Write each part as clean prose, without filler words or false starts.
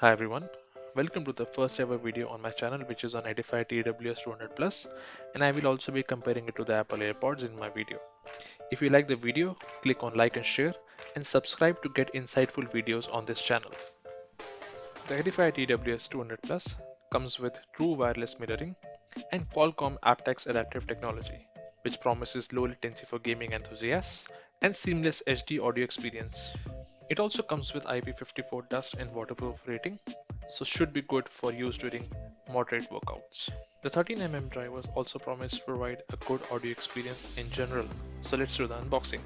Hi everyone, welcome to the first ever video on my channel which is on Edifier TWS 200 Plus, and I will also be comparing it to the Apple Airpods in my video. If you like the video, click on like and share and subscribe to get insightful videos on this channel. The Edifier TWS 200 Plus comes with true wireless mirroring and Qualcomm aptX adaptive technology, which promises low latency for gaming enthusiasts and seamless HD audio experience. It also comes with IP54 dust and waterproof rating, so should be good for use during moderate workouts. The 13mm drivers also promise to provide a good audio experience in general, so let's do the unboxing.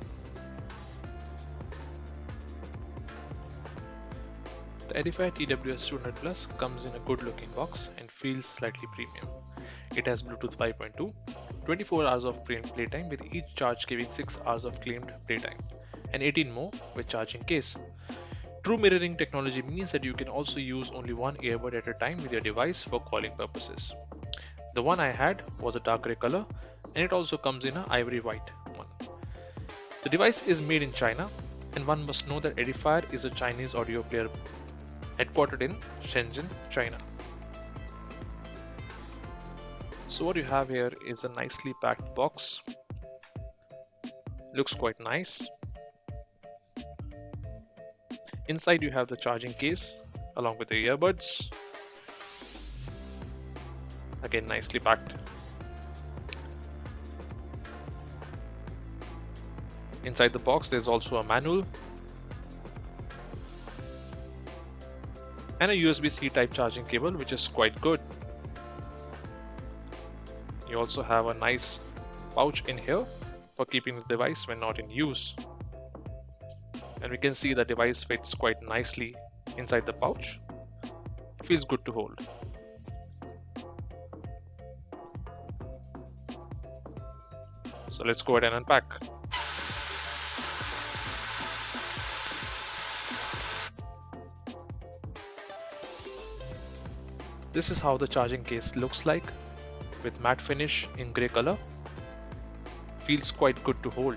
The Edifier TWS 200 Plus comes in a good looking box and feels slightly premium. It has Bluetooth 5.2, 24 hours of playtime with each charge giving 6 hours of claimed playtime, and 18 more with charging case. True mirroring technology means that you can also use only one earbud at a time with your device for calling purposes. The one I had was a dark gray color and it also comes in a ivory white one. The device is made in China and one must know that Edifier is a Chinese audio player headquartered in Shenzhen, China. So what you have here is a nicely packed box. Looks quite nice. Inside you have the charging case along with the earbuds. Again, nicely packed. Inside the box there's also a manual and a USB-C type charging cable, which is quite good. You also have a nice pouch in here for keeping the device when not in use. And we can see the device fits quite nicely inside the pouch. It feels good to hold. So let's go ahead and unpack. This is how the charging case looks like with matte finish in grey color. Feels quite good to hold,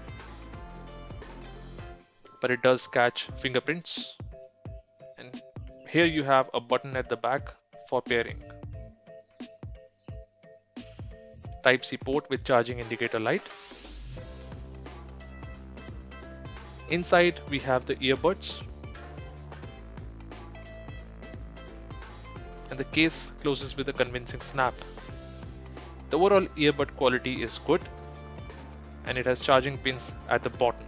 but it does catch fingerprints. And here you have a button at the back for pairing. Type-C port with charging indicator light. Inside we have the earbuds and the case closes with a convincing snap. The overall earbud quality is good and it has charging pins at the bottom.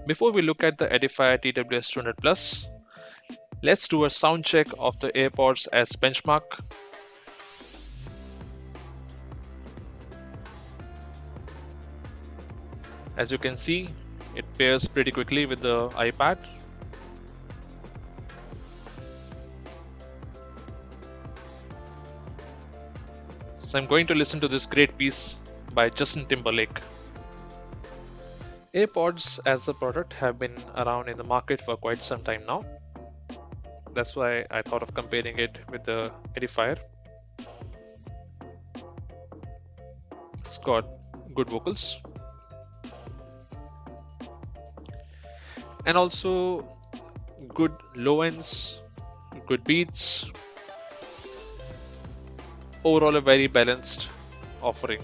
Before we look at the Edifier TWS 200 Plus, let's do a sound check of the AirPods as benchmark. As you can see, it pairs pretty quickly with the iPad. So I'm going to listen to this great piece by Justin Timberlake. AirPods as a product have been around in the market for quite some time now. That's why I thought of comparing it with the Edifier. It's got good vocals and also good low ends, good beats. Overall, a very balanced offering.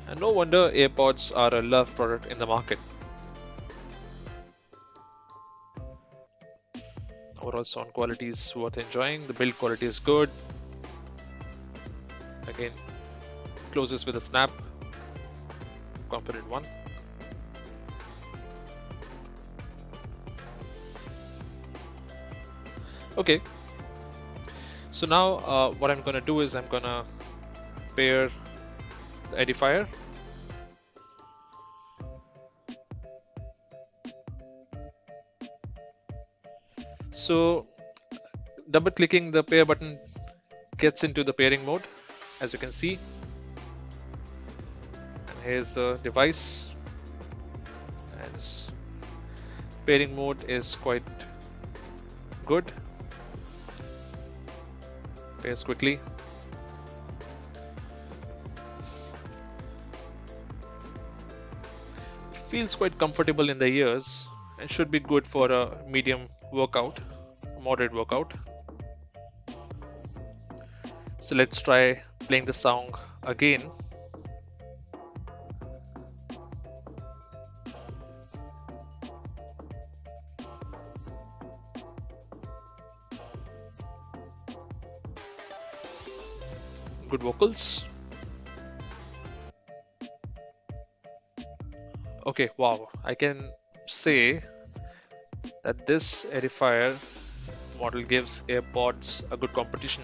And no wonder AirPods are a loved product in the market. Overall sound quality is worth enjoying. The build quality is good. Again, closes with a snap. Confident one. Okay. So now what I'm gonna do is I'm gonna pair the Edifier. So double clicking the pair button gets into the pairing mode, as you can see. And here's the device. And pairing mode is quite good. Pairs quickly. Feels quite comfortable in the ears and should be good for a medium workout, moderate workout. So let's try playing the song again. Good vocals. Okay, wow. I can say that this Edifier model gives AirPods a good competition.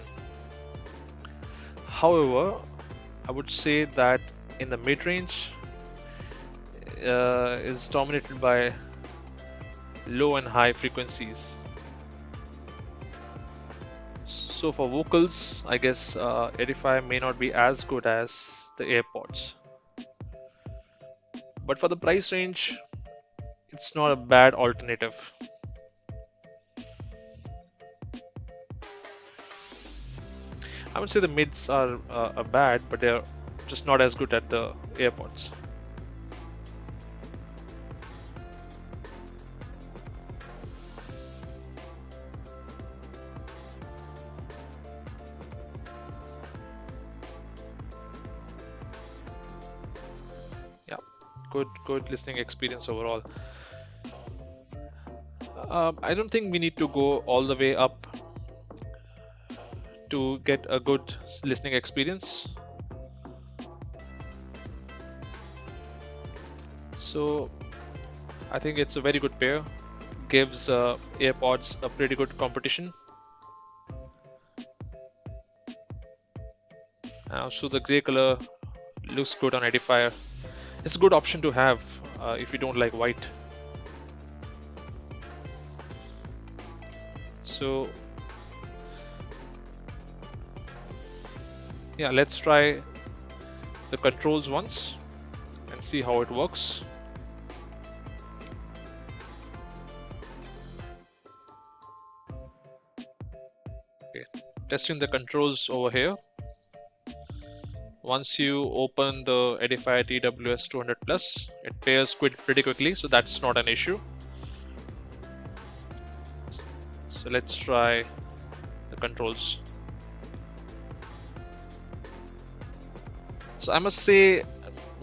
However, I would say that in the mid-range is dominated by low and high frequencies. So for vocals, I guess Edifier may not be as good as the AirPods. But for the price range, it's not a bad alternative. I would say the mids are bad, but they're just not as good at the AirPods. Yeah, good listening experience overall. I don't think we need to go all the way up to get a good listening experience. So I think it's a very good pair. Gives AirPods a pretty good competition. So the grey color looks good on Edifier. It's a good option to have if you don't like white. So yeah, let's try the controls once and see how it works. Okay, testing the controls over here. Once you open the Edifier TWS 200 Plus, it pairs pretty quickly, so that's not an issue. So let's try the controls. So I must say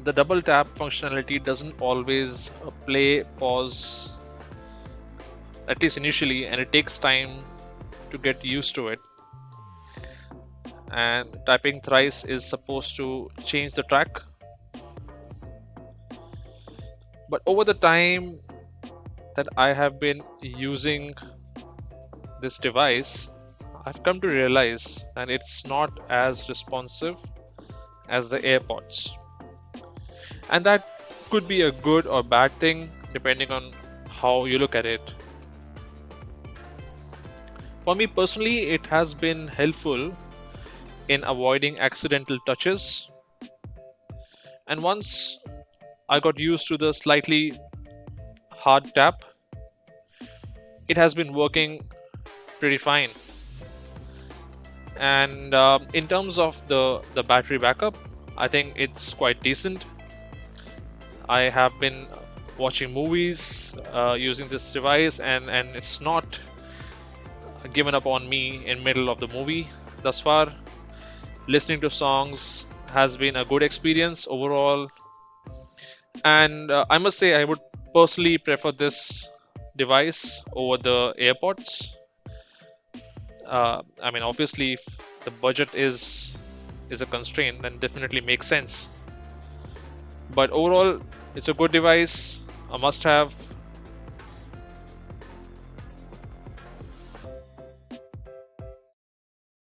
the double tap functionality doesn't always play pause, at least initially, and it takes time to get used to it. And tapping thrice is supposed to change the track. But over the time that I have been using this device, I've come to realize that it's not as responsive as the AirPods. And that could be a good or bad thing depending on how you look at it. For me personally, it has been helpful in avoiding accidental touches. And once I got used to the slightly hard tap, it has been working pretty fine. And in terms of the battery backup, I think it's quite decent. I have been watching movies using this device, and it's not given up on me in middle of the movie thus far. Listening to songs has been a good experience overall, and I must say I would personally prefer this device over the AirPods. I mean, obviously, if the budget is a constraint, then definitely makes sense. But overall, it's a good device, a must-have.